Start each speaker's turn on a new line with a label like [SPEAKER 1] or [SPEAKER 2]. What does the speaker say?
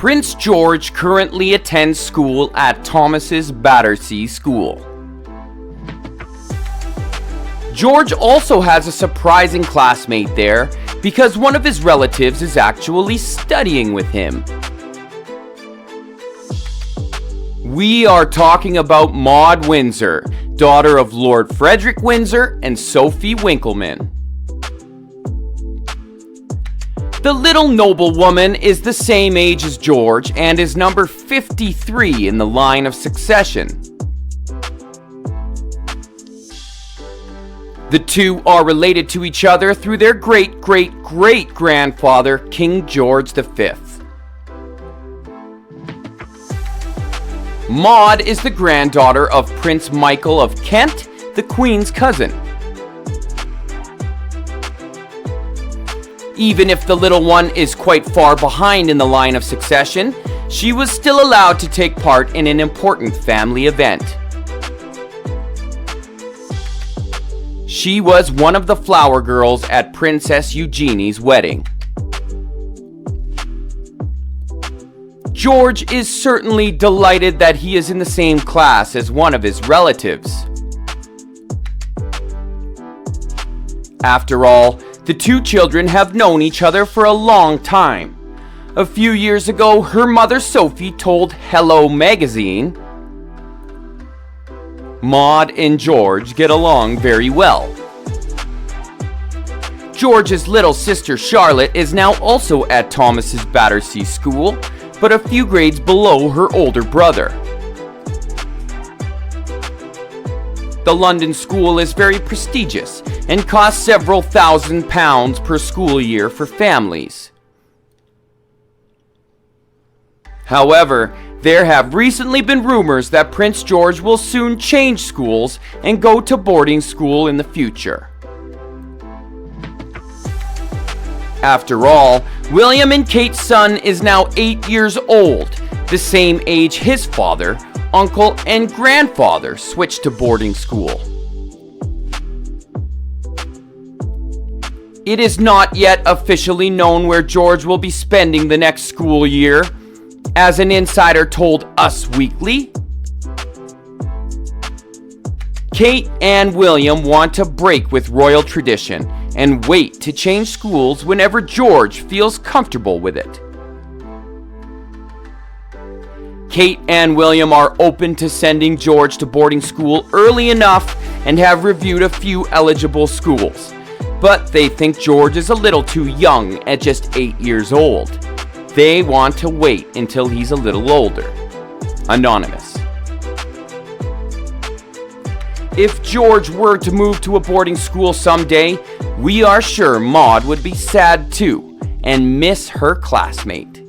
[SPEAKER 1] Prince George currently attends school at Thomas's Battersea School. George also has a surprising classmate there because one of his relatives is actually studying with him. We are talking about Maud Windsor, daughter of Lord Frederick Windsor and Sophie Winkleman. The little noblewoman is the same age as George and is number 53 in the line of succession. The two are related to each other through their great-great-great-grandfather, King George V. Maud is the granddaughter of Prince Michael of Kent, the Queen's cousin. Even if the little one is quite far behind in the line of succession, she was still allowed to take part in an important family event. She was one of the flower girls at Princess Eugenie's wedding. George is certainly delighted that he is in the same class as one of his relatives. After all, the two children have known each other for a long time. A few years ago, her mother Sophie told Hello Magazine, "Maud and George get along very well." George's little sister Charlotte is now also at Thomas's Battersea School, but a few grades below her older brother. The London school is very prestigious and costs several £1,000s per school year for families. However, there have recently been rumors that Prince George will soon change schools and go to boarding school in the future. After all, William and Kate's son is now 8 years old, the same age his father, uncle, and grandfather switched to boarding school. It is not yet officially known where George will be spending the next school year. As an insider told Us Weekly, Kate and William want to break with royal tradition and wait to change schools whenever George feels comfortable with it. Kate and William are open to sending George to boarding school early enough and have reviewed a few eligible schools, but they think George is a little too young at just 8 years old. They want to wait until he's a little older. Anonymous. If George were to move to a boarding school someday, we are sure Maud would be sad too and miss her classmate.